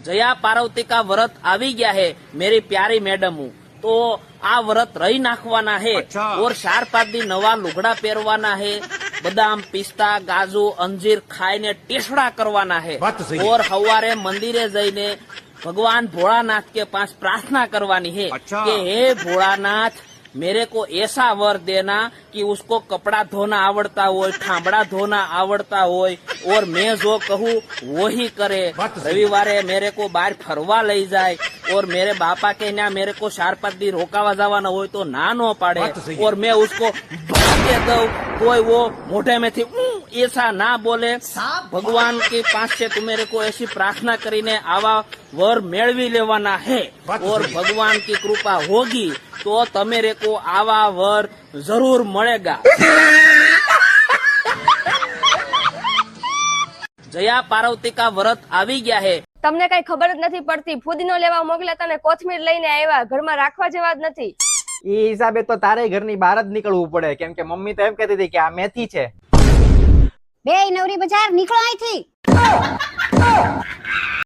जया पार्वती का व्रत आवी गया है मेरी प्यारी मैडम हूँ तो आ व्रत रही नाखवाना है। और 4-5 दी नवा लुगड़ा पहरवाना है, बदाम पिस्ता गाजू अंजीर खाईने टेसड़ा करवाना है और हवारे मंदिरे जईने भगवान भोलानाथ के पास प्रार्थना करवानी है कि हे भोलानाथ मेरे को ऐसा वर देना कि उसको कपड़ा धोना आवड़ता हो, ठामड़ा धोना आवड़ता हो और मैं जो कहूँ वो ही करे। रविवारे मेरे को बाहर फरवा लई जाए और मेरे बापा के यहाँ मेरे को 4-5 दी रोकावा जावाना हो तो ना नो पाड़े और मैं उसको भागे दऊ, कोई वो मोटे में थी ऐसा ना बोले। भगवान के पास से तू मेरे को ऐसी प्रार्थना करीने आवा वर मेळवी लेवाना है और भगवान की कृपा होगी तो तमेरे को आवा वर जरूर મળેગા। जया पार्वती का व्रत આવી ગયા है। તમને કઈ ખબર જ નથી પડતી, ફુદીનો લેવા મોકલ્યા તને કોથમીર લઈને આવ્યા, ઘરમાં રાખવા જેવા જ નથી। એ હિસાબે તો તારે ઘરની બહાર જ નીકળવું પડે, કેમ કે મમ્મી તો એમ કહેતી હતી કે આ મેથી છે। બે નવરી બજાર નીકળો અહીંથી।